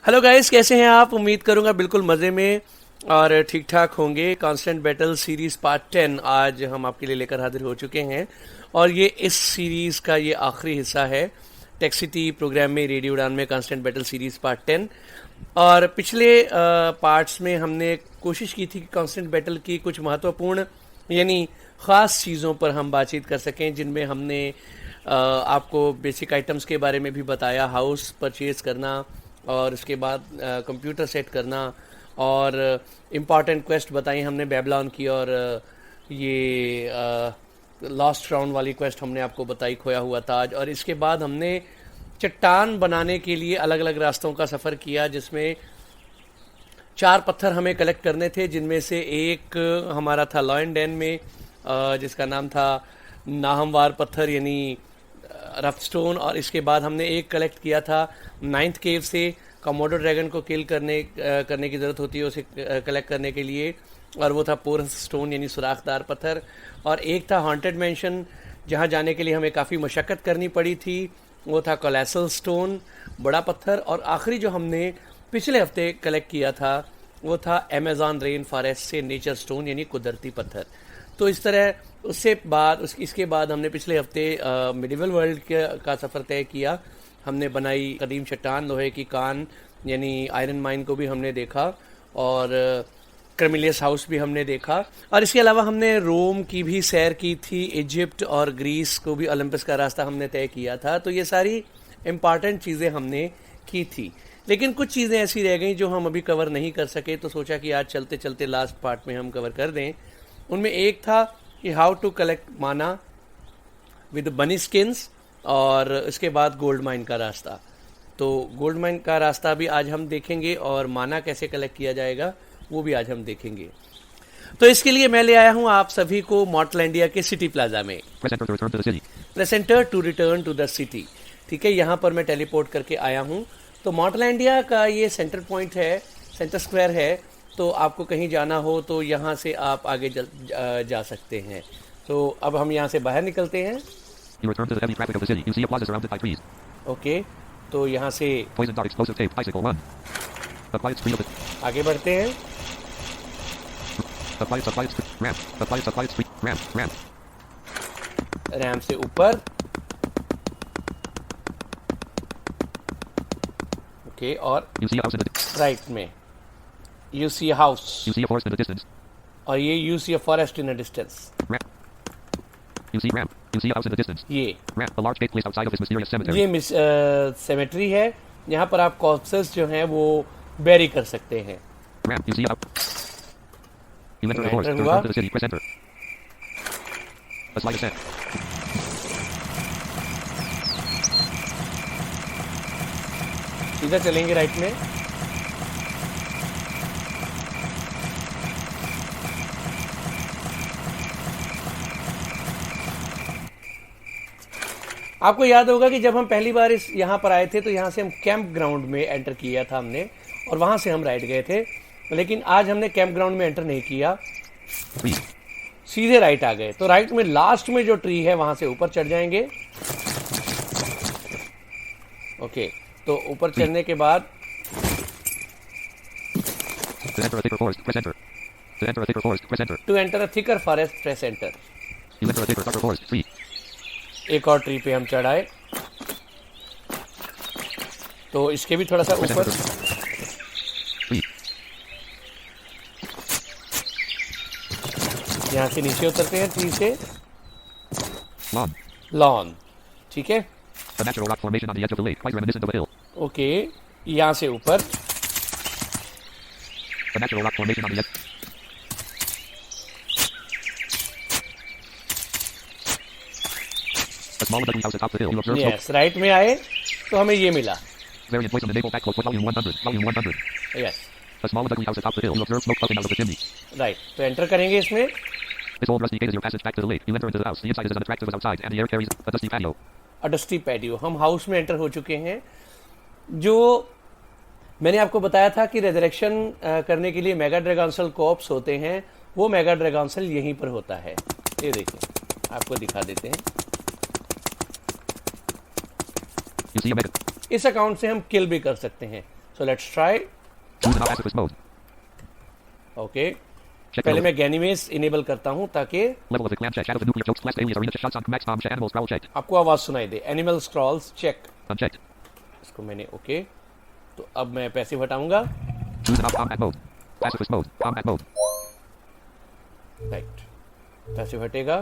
Hello guys, कैसे हैं आप? उम्मीद करूंगा बिल्कुल मज़े में और ठीक ठाक होंगे। कांस्टेंट बैटल सीरीज़ पार्ट 10 आज हम आपके लिए लेकर हाजिर हो चुके हैं और ये इस सीरीज़ का ये आखिरी हिस्सा है टेक सिटी प्रोग्राम में, रेडियो उड़ान में कांस्टेंट बैटल सीरीज़ पार्ट 10। और पिछले पार्ट्स में हमने कोशिश की थी कि कांस्टेंट बैटल की कुछ महत्वपूर्ण यानी ख़ास चीज़ों पर हम बातचीत कर सकें, जिनमें हमने आपको बेसिक आइटम्स के बारे में भी बताया, हाउस परचेज़ करना और उसके बाद कंप्यूटर सेट करना और इम्पॉर्टेंट क्वेस्ट बताई हमने बेबलॉन की, और ये लॉस्ट राउंड वाली क्वेस्ट हमने आपको बताई, खोया हुआ ताज। और इसके बाद हमने चट्टान बनाने के लिए अलग अलग रास्तों का सफ़र किया, जिसमें 4 पत्थर हमें कलेक्ट करने थे, जिनमें से एक हमारा था लॉयन डैन में जिसका नाम था नाहमवार पत्थर यानी रफ स्टोन। और इसके बाद हमने एक कलेक्ट किया था 9th केव से, कमोडो ड्रैगन को किल करने की ज़रूरत होती है उसे कलेक्ट करने के लिए, और वो था पोरस स्टोन यानी सुराखदार पत्थर। और एक था हॉन्टेड मैंशन, जहाँ जाने के लिए हमें काफ़ी मशक्क़त करनी पड़ी थी, वो था कोलेसल स्टोन बड़ा पत्थर। और आखिरी जो हमने पिछले हफ्ते कलेक्ट किया था वो था अमेज़ॉन रेन फॉरेस्ट से नेचर स्टोन यानी कुदरती पत्थर। तो इस तरह इसके बाद हमने पिछले हफ्ते मिडिवल वर्ल्ड का सफ़र तय किया। हमने बनाई कदीम चट्टान, लोहे की कान यानी आयरन माइन को भी हमने देखा, और क्रमिलियस हाउस भी हमने देखा। और इसके अलावा हमने रोम की भी सैर की थी, इजिप्ट और ग्रीस को भी, ओलंपस का रास्ता हमने तय किया था। तो ये सारी इम्पॉर्टेंट चीज़ें हमने की थी, लेकिन कुछ चीज़ें ऐसी रह गई जो हम अभी कवर नहीं कर सके, तो सोचा कि आज चलते चलते लास्ट पार्ट में हम कवर कर दें। उनमें एक था कि हाउ टू कलेक्ट माना विद बनी स्किन्स, और इसके बाद गोल्ड माइन का रास्ता। तो गोल्ड माइन का रास्ता भी आज हम देखेंगे, और माना कैसे कलेक्ट किया जाएगा वो भी आज हम देखेंगे। तो इसके लिए मैं ले आया हूं आप सभी को मॉर्टलैंडिया के सिटी प्लाजा में। Presenter to return to the city, ठीक है, यहाँ पर मैं टेलीपोर्ट करके आया हूँ। तो मॉर्टलैंडिया का ये सेंटर पॉइंट है, सेंटर स्क्वायर है। तो आपको कहीं जाना हो तो यहाँ से आप आगे जा सकते हैं। तो अब हम यहाँ से बाहर निकलते हैं। ओके, तो यहाँ से आगे बढ़ते हैं। रैंप से ऊपर, ओके, और राइट में you see a house, you see a forest in the distance, और ये you see a forest in a distance, you see ramp, you see a house in the distance, ये ramp, a large gate placed outside of this mysterious cemetery, ये cemetery है, यहाँ पर आप corpses जो हैं वो bury कर सकते हैं। ramp, you see a you enter the forest, to return to the city, press enter, a slight ascent, सीधा चलेंगे राइट में। आपको याद होगा कि जब हम पहली बार इस यहाँ पर आए थे तो यहाँ से हम कैंप ग्राउंड में एंटर किया था हमने, और वहाँ से हम राइट गए थे। लेकिन आज हमने कैंप ग्राउंड में एंटर नहीं किया, सीधे राइट आ गए। तो राइट में लास्ट में जो ट्री है वहाँ से ऊपर चढ़ जाएंगे। ओके, तो ऊपर चढ़ने के बाद to enter a thicker forest press enter, एक और ट्री पे हम चढ़ाए। तो इसके भी थोड़ा सा ऊपर, यहाँ से नीचे उतरते हैं ट्री से, लॉन, ठीक है। ओके, यहाँ से ऊपर, यस, राइट में आए तो हमें ये मिला। यस, राइट, तो एंटर करेंगे इसमें। डस्टी पैटियो, हम हाउस में एंटर हो चुके हैं। जो मैंने आपको बताया था कि रेजरेक्शन करने के लिए मेगा ड्रैगोनसेल कॉर्प्स होते हैं, वो मेगा ड्रैगोनसेल यहीं पर होता है। ये देखिए, आपको दिखा देते हैं। इस अकाउंट से हम किल भी कर सकते हैं। So let's try. Choose an pacifist mode. Okay. Check पहले the मैं गैनीमेस इनेबल करता हूँ ताकि level of the clan check. Shadow of the nuclear jokes. Blast alias arena. Shots on max bomb. Animals prowl checked. आपको आवाज सुनाई दे. Animal scrolls check. Unchecked. इसको मैंने ओके. तो अब मैं पैसिव हटाऊंगा. Choose an combat mode. Pacifist mode. Combat mode. Right. Passive हटेगा.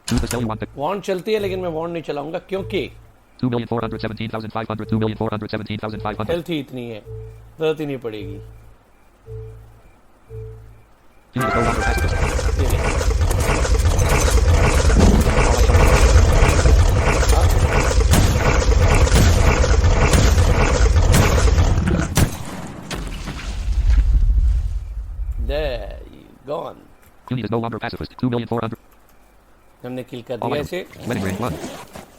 Choose the spell you want to. Wand चलती है लेकिन मैं वॉन्ड नहीं चलाऊंगा क्योंकि 2,417,500. 2,417,500. हेल्थ ही इतनी है. जरूरत ही नहीं पड़ेगी. Choose the no longer pacifist. ये ले. There, gone. Unit is no longer pacifist. 2,400. हमने किल कर दिया इसे. Wedding ring 1.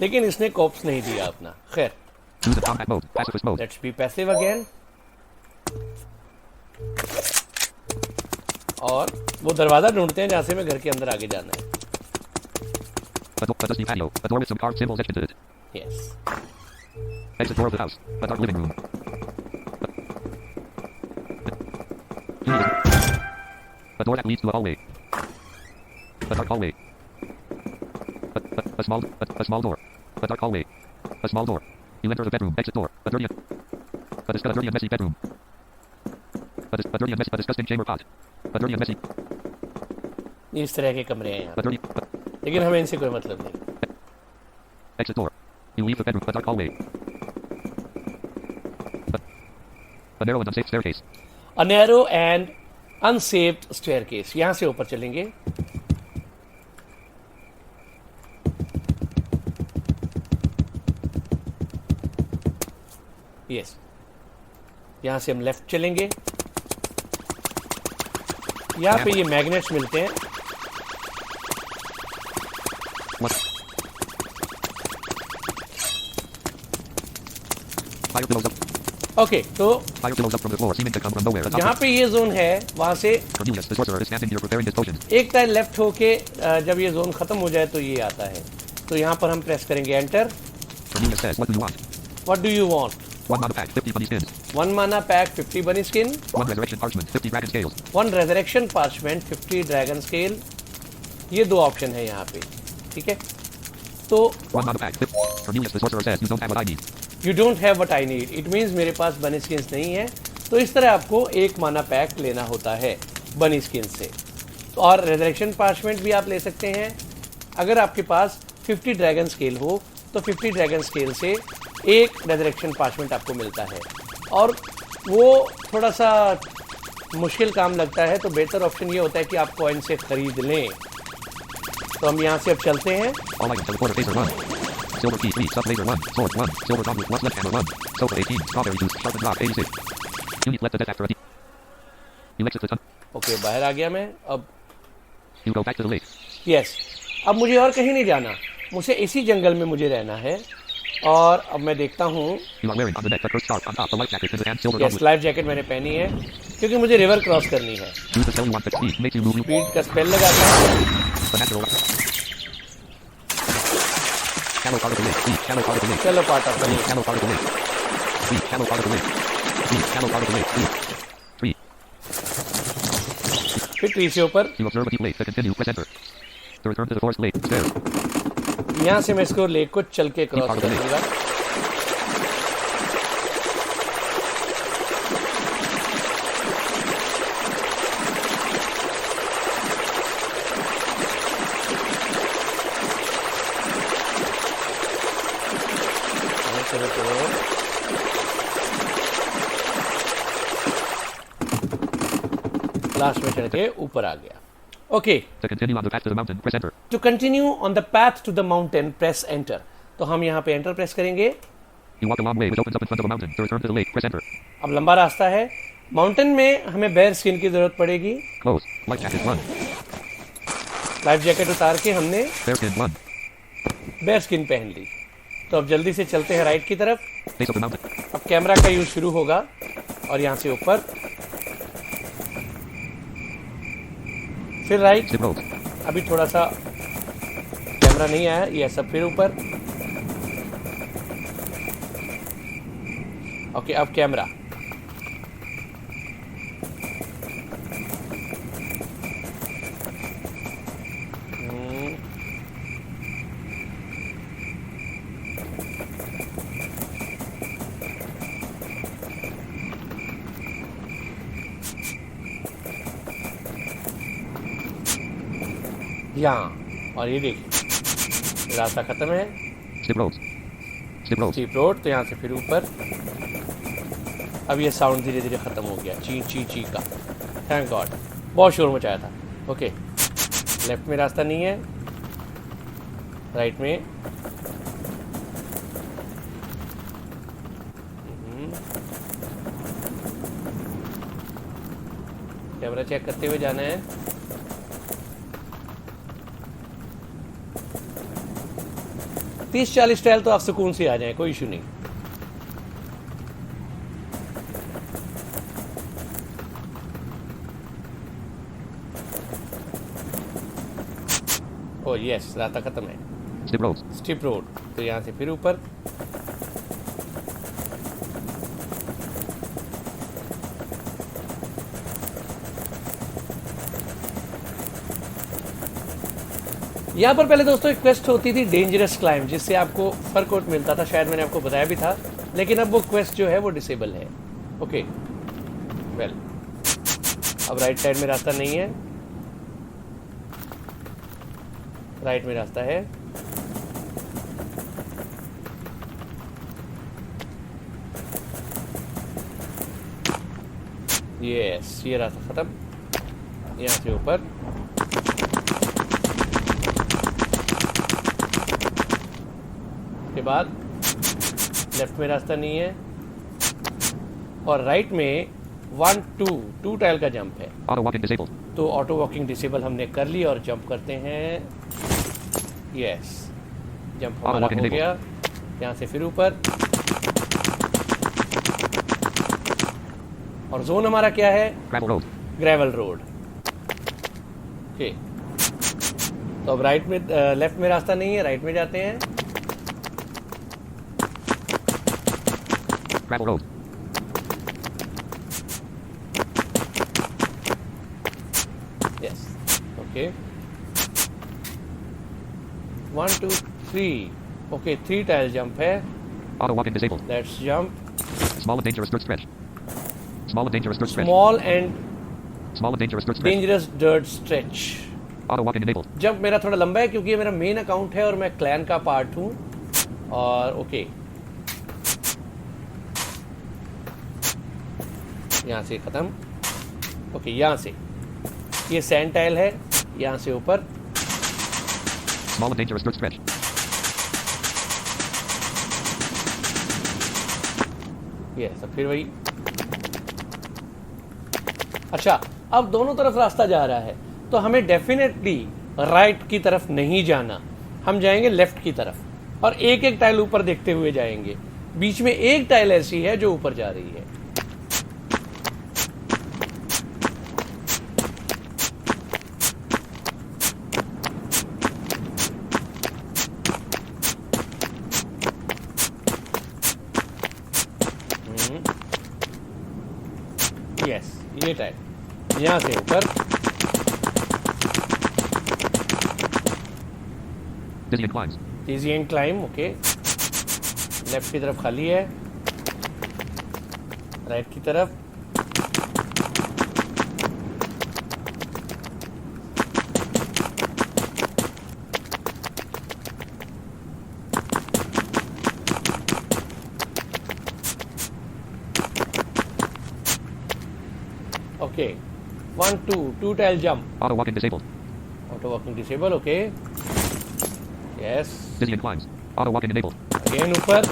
लेकिन इसने कॉप्स नहीं दिया अपना. खैर. Choose the combat mode. Pacifist mode. Let's be passive again. और वो दरवाजा ढूंढते हैं जहां से मैं घर के अंदर आगे जाना है. A dusty patio. A door with some carved symbols etched into it. Yes. Exit door of the house. A dark living room. A door that leads to a hallway. A dark hallway. A small door. A dark hallway. A small door. You enter the bedroom. Exit door. A dirty and messy bedroom. A disgusting chamber pot. A dirty and messy. इस तरह के कमरे हैं यहाँ. A dirty. लेकिन हमें इनसे कोई मतलब नहीं. Exit door. You leave the bedroom. A dark hallway. A narrow and unsafe staircase. A narrow and unsaved staircase. यहाँ से ऊपर चलेंगे. यस. यहाँ से हम लेफ्ट चलेंगे. यहाँ पे ये मैग्नेट्स मिलते हैं. Fire pillows up. ओके. तो Fire pillows up from the floor, seeming to come from nowhere. जहाँ पे ये जोन है वहां से Cornelius, the sorcerer, is standing here preparing his potion. एक टाइम लेफ्ट होके जब ये जोन खत्म हो जाए तो ये आता है. तो यहाँ पर हम प्रेस करेंगे enter. Cornelius says, "What do you want?" What do you want? 1 mana pack, 50 bunny skins. 1 माना पैक 50 बनी skin. 1 resurrection parchment, 50 dragon scales. 1 resurrection parchment 50 dragon scale. ये दो ऑप्शन है यहाँ पे. ठीक है. तो 1 mana pack. Cornelius, the sorcerer, says, "You don't have what I need." You don't have what I need. It means मेरे पास बनी स्किन्स नहीं है. तो इस तरह आपको 1 माना पैक लेना होता है बनी स्किन से. और रेजरेक्शन पार्चमेंट भी आप ले सकते हैं. अगर आपके पास 50 ड्रैगन स्केल हो तो 50 ड्रैगन स्केल से एक रेजरेक्शन पार्चमेंट आपको मिलता है. और वो थोड़ा सा मुश्किल काम लगता है. तो बेहतर ऑप्शन ये होता है कि आप कॉइन से खरीद लें. तो हम यहाँ से अब चलते हैं. All items, teleporter, phaser 1. Silver key 3, sub laser 1, sword 1, silver goblet, left hammer 1, sofa 18, strawberry juice, sharpened rock 86. Unit left the death after a You exit the tunnel. Okay, बाहर आ गया मैं. अब You go back to the lake. Yes. अब मुझे और कहीं नहीं जाना. मुझे इसी जंगल में मुझे रहना है. और अब मैं देखता हूँ. You are wearing on the deck the cursed scarf on top, the life jacket in the hand, silver yes, goblet. Life jacket मैंने पहनी है क्योंकि मुझे रिवर क्रॉस करनी है. Use the spell you want to speed, make you move. Speed का spell लगाता हूँ. The natural rock. Shallow part of the lake. Deep, shallow part of the lake. चलो part of Deep, shallow part of the lake. Deep, shallow part of the lake. Deep, shallow part of the lake. Deep. 3. फिर tree से ऊपर. You observe a deep lake. To continue, press enter. To return to the forest lake, stairs. यहाँ से मैं इसको lake को चल के क्रॉस कर दूंगा. लास्ट में चढ़ के ऊपर आ गया. Okay. To continue on the path to the mountain, press enter. To continue on the path to the mountain press enter. तो हम यहाँ पे एंटर प्रेस करेंगे. You walk a long way which opens up in front of a mountain. To return to the lake, press enter. अब लंबा रास्ता है. Mountain में हमें बेयर स्किन की जरूरत पड़ेगी. Close. Life jacket 1. Life jacket उतार के हमने Bear skin 1. बेयर स्किन पहन ली. तो अब जल्दी से चलते हैं राइट की तरफ. Base of the mountain. अब कैमरा का यूज शुरू होगा और यहाँ से ऊपर फिर राइट. Zip roads. अभी थोड़ा सा कैमरा नहीं आया. ये सब फिर ऊपर. ओके, अब कैमरा। यहाँ, और ये देखिए रास्ता खत्म है। Steep roads. Steep roads. Steep road, तो यहाँ से फिर ऊपर। अब ये साउंड धीरे धीरे खत्म हो गया, ची ची ची का। थैंक गॉड, बहुत शोर मचाया था। ओके, लेफ्ट में रास्ता नहीं है, राइट में। कैमरा चेक करते हुए जाना है। तीस 40 टाइल तो आप सुकून से आ जाएं, कोई इशू नहीं। ओ यस, रास्ता खत्म है। Steep roads. स्टिप रोड, तो यहाँ से फिर ऊपर। यहाँ पर पहले दोस्तों एक क्वेस्ट होती थी डेंजरस क्लाइम, जिससे आपको फर कोट मिलता था, शायद मैंने आपको बताया भी था, लेकिन अब वो क्वेस्ट जो है वो डिसेबल है। ओके वेल, अब राइट साइड में रास्ता नहीं है, राइट में रास्ता है। यस, ये रास्ता खत्म, यहाँ से ऊपर। के बाद लेफ्ट में रास्ता नहीं है, और राइट में 1 2 टाइल का जंप है। Auto walking disabled. तो ऑटो वॉकिंग डिसेबल हमने कर ली, और जंप करते हैं। यस, जंप हमारा हो गया। यहाँ से फिर ऊपर, और जोन हमारा क्या है? Gravel road. Gravel road. Okay, तो अब राइट में लेफ्ट में रास्ता नहीं है, राइट में जाते हैं। Gravel road. Yes, okay, 1 2 3। Okay, 3 tile jump है। Auto walking disabled. Let's jump. Small and dangerous dirt stretch. Small and dangerous dirt stretch. Small and Small and dangerous dirt stretch. Dangerous dirt stretch. Auto walking enabled. Jump मेरा थोड़ा लंबा है क्योंकि ये मेरा main account है और मैं क्लैन का पार्ट हूँ। और ओके, यहाँ से ख़त्म। ओके, यहाँ से ये सैंड टाइल है, यहाँ से ऊपर। Small and dangerous dirt stretch. ये सब फिर वही। अच्छा, अब दोनों तरफ रास्ता जा रहा है, तो हमें डेफिनेटली राइट की तरफ नहीं जाना, हम जाएंगे लेफ्ट की तरफ, और एक एक टाइल ऊपर देखते हुए जाएंगे। बीच में एक टाइल ऐसी है जो ऊपर जा रही है। यस, ये टाइल यहाँ से ऊपर। Dizzy inclines. Easy and climb. Okay, left की तरफ खाली है, राइट की तरफ। Okay, 1 2 tile jump. Auto walking disabled. Auto walking disable. Okay, yes, Dizzy inclines. Auto walking enabled. Again ऊपर।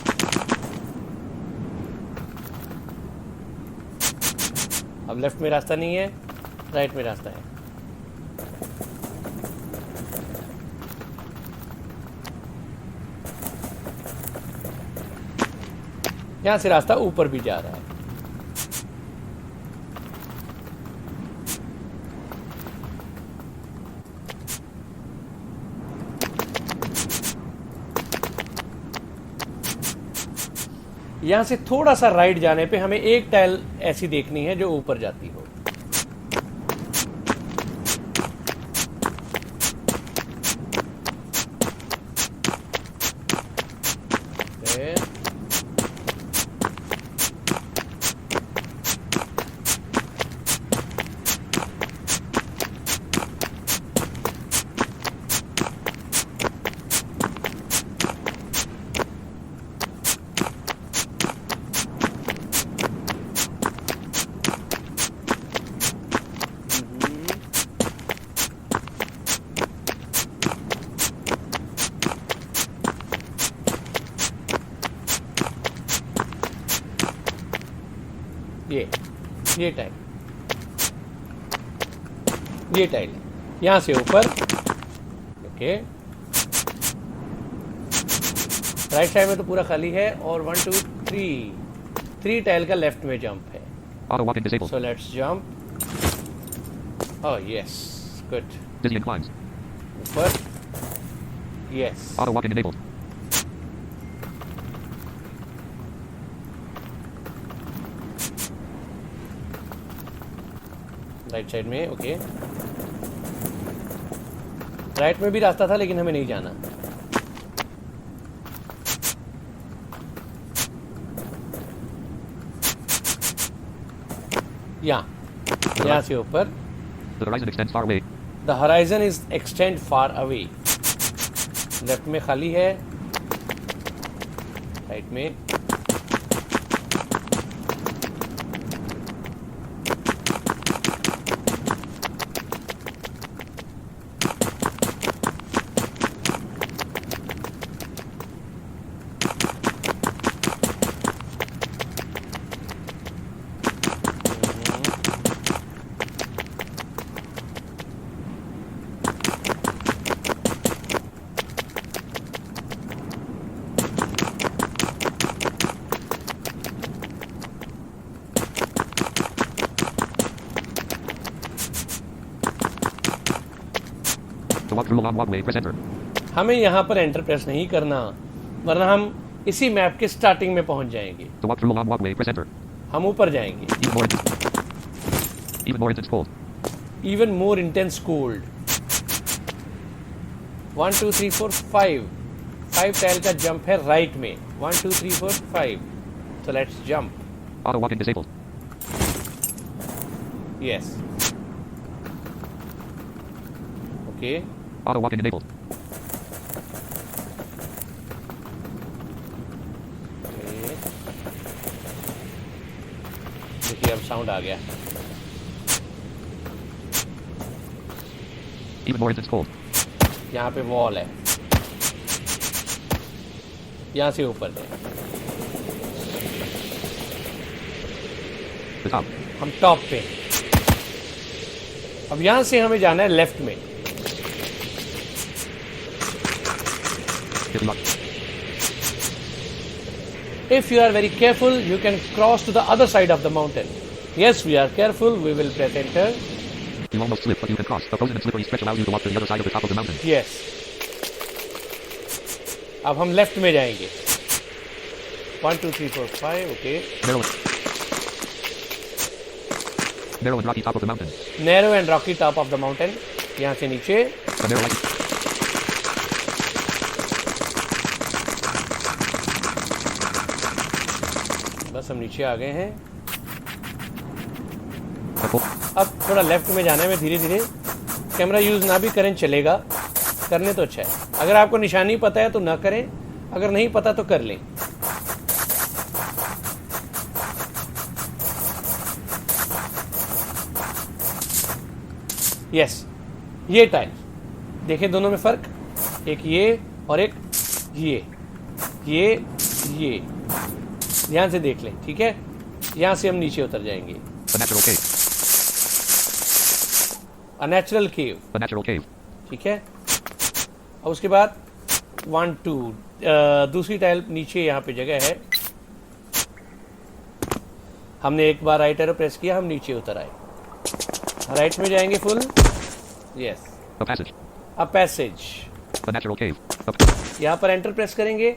अब लेफ्ट में रास्ता नहीं है, राइट में रास्ता है। यहाँ से रास्ता ऊपर भी जा रहा है। यहाँ से थोड़ा सा राइट जाने पे हमें एक टाइल ऐसी देखनी है जो ऊपर जाती हो। ये टाइल, ये टाइल यहाँ से ऊपर। ओके, राइट साइड में तो पूरा खाली है और 1 2 3 टाइल का लेफ्ट में जंप है। Auto walking disabled. So let's jump. Oh yes, good. Dizzying climbs. ऊपर, yes. Auto walking enabled. Right side में। ओके, राइट में भी रास्ता था लेकिन हमें नहीं जाना। यहाँ से ऊपर। The horizon extends far away. The horizon is extend far away. Left में खाली है, राइट में। To walk through a long walkway, press enter. हमें यहाँ पर एंटर प्रेस नहीं करना, वरना हम इसी मैप के स्टार्टिंग में पहुंच जाएंगे। To walk through a long walkway, press enter. हम ऊपर जाएंगे। Even more intense cold. Even more intense cold. 1 2 3 4 5 tile का जंप है राइट में। 1 2 3 4 5। So let's jump. Auto walking disabled. Yes. Okay. Auto walking enabled. देखिए अब साउंड आ गया। Even more intense cold. यहाँ पे वॉल है, यहाँ से ऊपर है। The top. हम टॉप पे। अब यहाँ से हमें जाना है लेफ्ट में। Hitting lock. If you are very careful, you can cross to the other side of the mountain. Yes, we are careful. We will press enter. You almost slip, but you can cross. The frozen and slippery stretch allows you to walk to the other side of the top of the mountain. Yes. अब हम left में जाएंगे। 1 2 3 4 5। Okay. Narrow and rocky top of the mountain. Narrow and rocky top of the mountain. यहाँ से नीचे। The narrow light. बस हम नीचे आ गए हैं। Purple. अब थोड़ा लेफ्ट में जाने में धीरे धीरे। कैमरा यूज़ ना भी करें चलेगा, करने तो अच्छा है। अगर आपको निशानी पता है तो ना करें, अगर नहीं पता तो कर लें। यस, ये टाइल देखें, दोनों में फ़र्क, एक ये और एक ये ध्यान से देख लें, ठीक है। यहाँ से हम नीचे उतर जाएंगे। A natural cave. A natural cave, A natural cave. ठीक है। और उसके बाद 1 2 दूसरी टाइल नीचे यहाँ पे जगह है। हमने एक बार राइट एरो प्रेस किया, हम नीचे उतर आए। राइट में जाएंगे full. Yes. A passage. A passage. A natural cave. यहाँ पर एंटर प्रेस करेंगे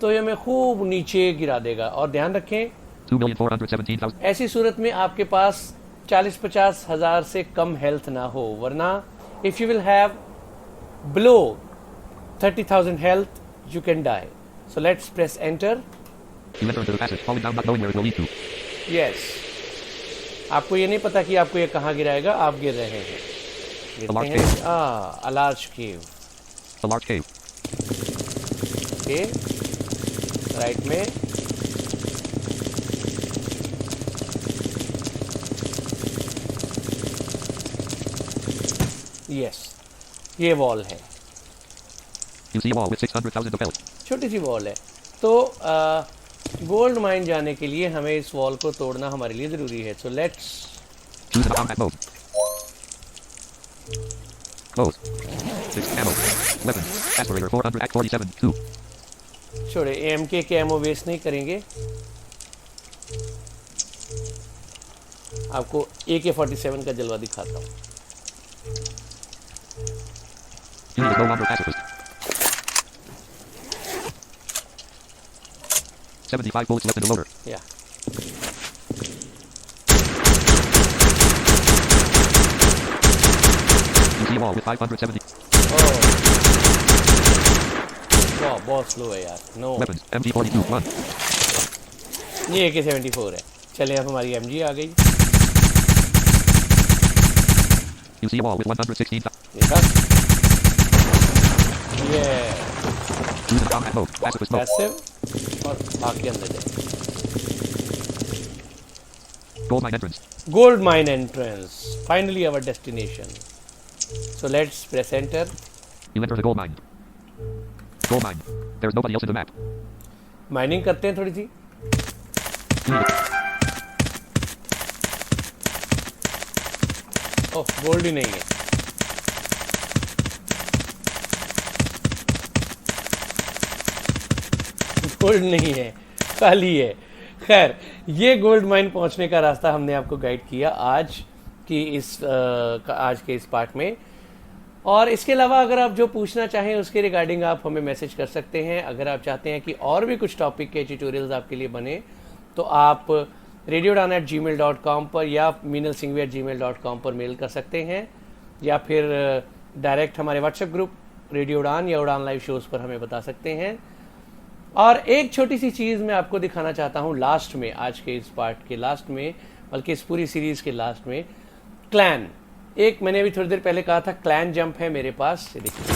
तो ये हमें खूब नीचे गिरा देगा। और ध्यान रखें 2,417,000. ऐसी सूरत में आपके पास 40-50 हज़ार से कम हेल्थ ना हो, वरना if you will have below 30,000 health you can die. So let's press enter. You enter into the passage, falling down, not knowing where it will lead to. Yes, आपको ये नहीं पता कि आपको ये कहाँ गिराएगा, आप गिर रहे हैं। large गिरते हैं। a large cave। A large cave. Okay, right में यस, ये वॉल है, You see a wall with 600,000 of health. छोटी सी वॉल है। तो गोल्ड माइन जाने के लिए हमें इस वॉल को तोड़ना हमारे लिए ज़रूरी है। So let's Choose the combat mode. Close. 6 ammo. Weapon. Aspirator 400 Act 47 2. छोड़े, AMK के एमओ वेस्ट नहीं करेंगे। आपको AK-47 का जलवा दिखाता हूँ। Unit is no longer pacifist. 75 bullets left in the loader. या You see a wall with 570. वाह, बहुत स्लो है यार। No, Weapons. MG42 1. ये AK-74 है। चले, अब हमारी MG आ गई। You see a wall with 116. देखा, ये Choose the combat mode. Pacifist mode. Passive और भाग के अंदर जाए। Gold mine entrance. Gold mine entrance. Finally our destination. So let's press enter. You enter the gold mine. Gold mine. There's nobody else in the map. Mining करते हैं थोड़ी सी। ओह, gold ही नहीं है। गोल्ड नहीं है, खाली है। खैर, ये गोल्ड माइन पहुंचने का रास्ता हमने आपको गाइड किया आज के इस पार्ट में। और इसके अलावा अगर आप जो पूछना चाहें उसके रिगार्डिंग आप हमें मैसेज कर सकते हैं। अगर आप चाहते हैं कि और भी कुछ टॉपिक के ट्यूटोरियल्स आपके लिए बने तो आप radiodan@gmail.com पर या minalsinghvi@gmail.com पर मेल कर सकते हैं, या फिर डायरेक्ट हमारे व्हाट्सएप ग्रुप रेडियो उड़ान या उड़ान लाइव शोज़ पर हमें बता सकते हैं। और एक छोटी सी चीज़ मैं आपको दिखाना चाहता हूँ लास्ट में, आज के इस पार्ट के लास्ट में, बल्कि इस पूरी सीरीज़ के लास्ट में। क्लैन, एक मैंने अभी थोड़ी देर पहले कहा था क्लैन जंप है मेरे पास। ये देखिए,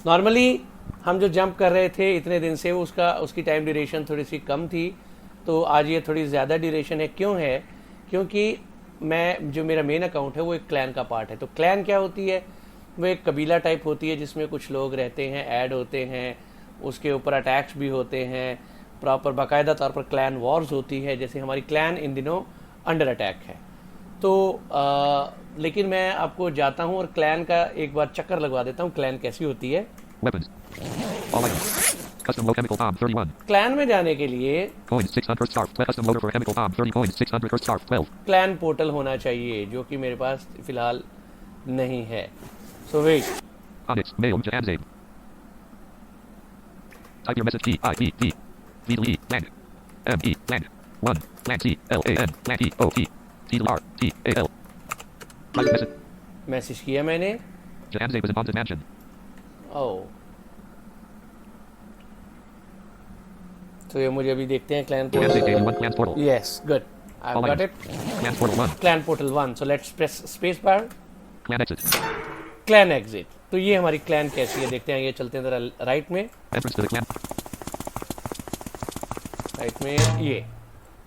नॉर्मली हम जो जंप कर रहे थे इतने दिन से उसकी टाइम ड्यूरेशन थोड़ी सी कम थी, तो आज ये थोड़ी ज़्यादा ड्यूरेशन है। क्यों है? क्योंकि जो मेरा मेन अकाउंट है वो एक क्लैन का पार्ट है। तो क्लैन क्या होती है? वो एक कबीला टाइप होती है जिसमें कुछ लोग रहते हैं, ऐड होते हैं, उसके ऊपर अटैक्स भी होते हैं, प्रॉपर बाकायदा तौर पर क्लैन वॉर्स होती है। जैसे हमारी क्लैन इन दिनों अंडर अटैक है। तो लेकिन मैं आपको जाता हूँ और क्लैन का एक बार चक्कर लगवा देता हूँ, क्लैन कैसी होती है। Weapons. All items. Custom low chemical bomb 31. Clan में जाने के लिए Coins 600 scarf. Custom loader for chemical bomb 30 coins 600 per scarf 12. Clan portal होना चाहिए, जो कि मेरे पास फिलहाल नहीं है। सो wait, Onyx. Mail. Jahanzade. Type your message G I B D V E land M E land 1 land C L A N land E O T T R T A L. Private message. Message किया मैंने। Jahanzade was in Bond's mansion. ओह, तो ये मुझे अभी देखते हैं clan Jahanzade gave you portal. one clan's portal. Yes, good, I All got items. It. Clan's portal 1. Clan portal 1। So let's press space bar. Clan exit. Clan exit. तो ये हमारी clan कैसी है देखते हैं। ये चलते हैं जरा राइट में। Entrance to the clan. Right में ये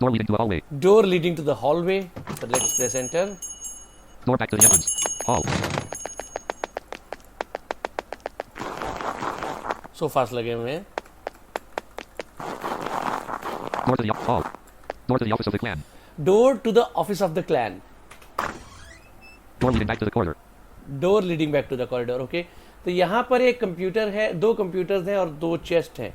Door leading to the hallway. Door leading to the hallway. तो let's press enter. Door back to the entrance. Hall. Sofas लगे हुए हैं। Door to the hall. Door to the office of the clan. Door to the office of the clan. Door leading back to the corridor. Door leading back to the corridor. Okay, तो यहाँ पर एक computer है, 2 computers हैं और 2 chest हैं।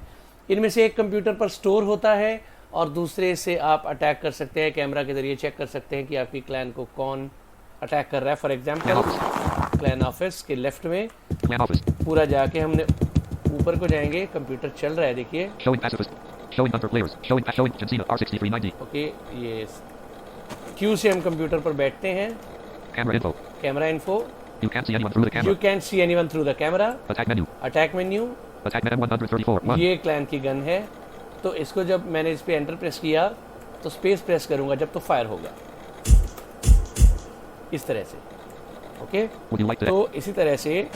इनमें से एक कंप्यूटर पर स्टोर होता है और दूसरे से आप अटैक कर सकते हैं। कैमरा के जरिए चेक कर सकते हैं कि आपकी क्लैन को कौन अटैक कर रहा है। फॉर एग्जांपल क्लैन ऑफिस के लेफ्ट में Clan office. पूरा जाके हमने ऊपर को जाएंगे, कंप्यूटर चल रहा है देखिए। Showing pacifist. Showing hunter players. Showing Jensina R6390. Okay, ये क्यू से हम कंप्यूटर पर बैठते हैं। Camera info. Camera info, You can't see anyone through the camera. You can see anyone through the camera. Attack menu. Attack menu, Attack meta 134. 1. ये clan की gun है। तो इसको जब मैंने इस पे एंटर प्रेस किया तो स्पेस प्रेस करूंगा जब तो फायर होगा, इस तरह से। Okay, Would you like to? तो इसी तरह से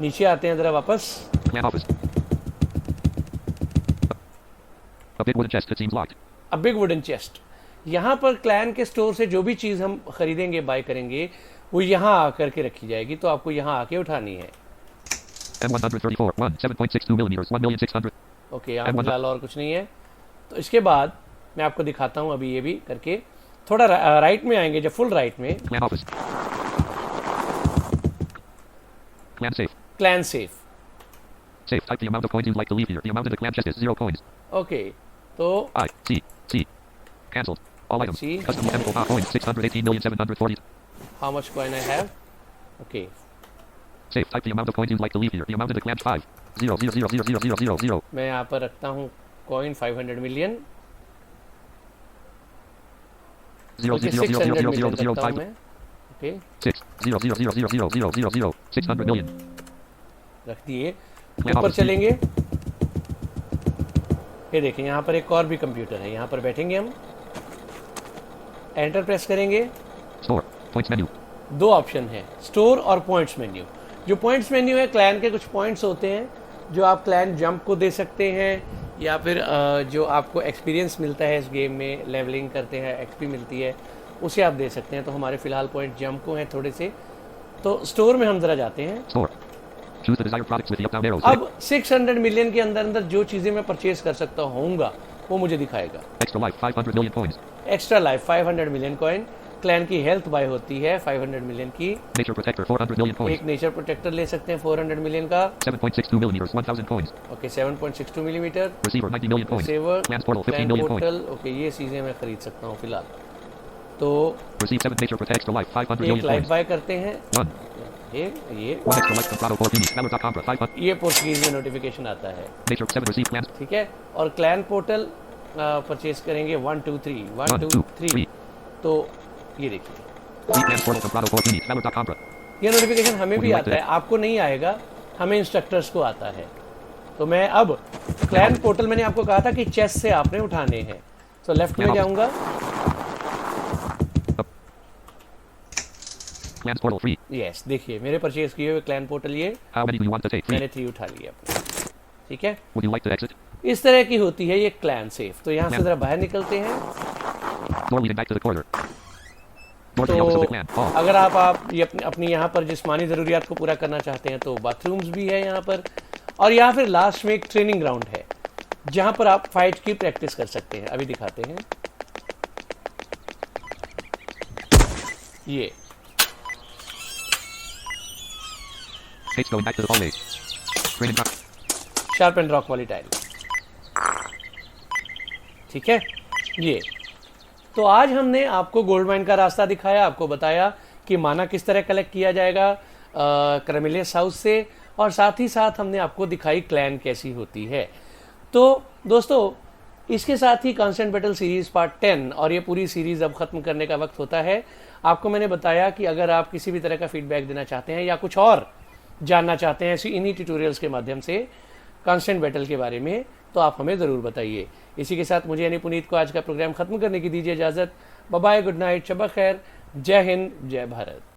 नीचे आते हैं जरा वापस। Clan office. A big wooden chest. It seems locked. A big wooden chest, यहाँ पर क्लैन के स्टोर से जो भी चीज़ हम खरीदेंगे, बाय करेंगे, वो यहाँ आकर के रखी जाएगी, तो आपको यहाँ आके उठानी है। M134. 1. 7.62 millimeters. 1,600,000. ओके, यहाँ फिलहाल और कुछ नहीं है। तो इसके बाद मैं आपको दिखाता हूँ अभी ये भी करके। थोड़ा राइट में आएंगे, जब फुल राइट में Clan office. Clan safe. Clan safe. Safe. Type the amount of coins you'd like to leave here. The amount in the clan chest is 0 coins. Okay, तो C. Cancelled. All items. C. Custom chemical pot coins. 618,740. How much coin I have. Okay, Safe. Type the amount of coins you'd like to leave here. The amount in the clan 5. 0,000,000,000,000. मैं यहाँ पर रखता हूँ coin 500 million. 600 million रखता हूँ मैं। Okay, 6,000,000,000,000,000. 600 million. रख दिए। ऊपर चलेंगे, ये देखिए यहाँ पर एक और भी कंप्यूटर है, यहाँ पर बैठेंगे हम, एंटर प्रेस करेंगे। Store. Points menu. दो ऑप्शन है, स्टोर और पॉइंट्स मेन्यू। जो पॉइंट्स मेन्यू है, क्लैन के कुछ पॉइंट्स होते हैं जो आप क्लैन जंप को दे सकते हैं, या फिर जो आपको एक्सपीरियंस मिलता है इस गेम में, लेवलिंग करते हैं, एक्सपी मिलती है, उसे आप दे सकते हैं। तो हमारे फिलहाल पॉइंट जंप को हैं थोड़े से। तो स्टोर में हम ज़रा जाते हैं। Store. Choose the desired products with the up-down arrows. अब 600 मिलियन के अंदर अंदर जो चीज़ें मैं परचेज कर सकता होऊंगा वो मुझे दिखाएगा। Extra life. 500 million coins. Extra life 500 million coin, clan की हेल्थ बाय होती है 500 मिलियन की। Nature protector. 400 million coins. एक नेचर प्रोटेक्टर ले सकते हैं 400 मिलियन का। 7.62 millimeters. 1,000 coins. Okay, 7.62 millimetre. Receiver. 90 million coins. Saver, Clan's portal. 15 clan million coins. Portal. Okay, ये चीज़ें मैं खरीद सकता हूँ फिलहाल। तो Receive 7 nature protect extra life. 500 एक million लाइफ coins. बाय करते हैं। 1. ये 1 extra life from Prado Portini. Valor.com. 500. ये पोर्टुगीज में नोटिफिकेशन आता है, Nature 7. Receive clans. ठीक है। और क्लैन पोर्टल परचेज करेंगे 1 2 3 1 1, 2 2, 3। 3. तो ये देखिए, See clans portal from Prado Portini. Valor.com. ये नोटिफिकेशन हमें भी Would you आता like है, आपको नहीं आएगा, हमें इंस्ट्रक्टर्स को आता है। तो मैं अब क्लैन पोर्टल, मैंने आपको कहा था कि चेस्ट से आपने उठाने हैं, तो लेफ्ट में जाऊंगा। Clans portal free. यस, देखिए मेरे परचेज किए हुए क्लैन पोर्टल, ये How many do you want to take? Free. मैंने 3 उठा लिए अपने, ठीक है। Would you like to exit? इस तरह की होती है ये क्लैन सेफ। तो यहाँ से Clan. जरा बाहर निकलते हैं। Door leading back to the corner. Door to the office of the clan. तो Off. अगर आप ये अपनी यहाँ पर जिस्मानी ज़रूरियात को पूरा करना चाहते हैं तो बाथरूम्स भी है यहाँ पर, और यहाँ फिर लास्ट में एक ट्रेनिंग ग्राउंड है जहाँ पर आप फाइट की प्रैक्टिस कर सकते हैं। अभी दिखाते हैं, ये Gates going back to the hallway. Training ground. Sharp and rock वाली टाइल, ठीक है। ये तो आज हमने आपको गोल्ड माइन का रास्ता दिखाया, आपको बताया कि माना किस तरह कलेक्ट किया जाएगा क्रमिलियस हाउस से, और साथ ही साथ हमने आपको दिखाई क्लैन कैसी होती है। तो दोस्तों, इसके साथ ही कांस्टेंट बैटल सीरीज पार्ट 10 और ये पूरी सीरीज अब खत्म करने का वक्त होता है। आपको मैंने बताया कि अगर आप किसी भी तरह का फीडबैक देना चाहते हैं या कुछ और जानना चाहते हैं इन्हीं ट्यूटोरियल्स के माध्यम से कांस्टेंट बैटल के बारे में, तो आप हमें ज़रूर बताइए। इसी के साथ मुझे यानी पुनीत को आज का प्रोग्राम खत्म करने की दीजिए इजाज़त। बाय बाय, गुड नाइट, शब खैर, जय हिंद, जय भारत।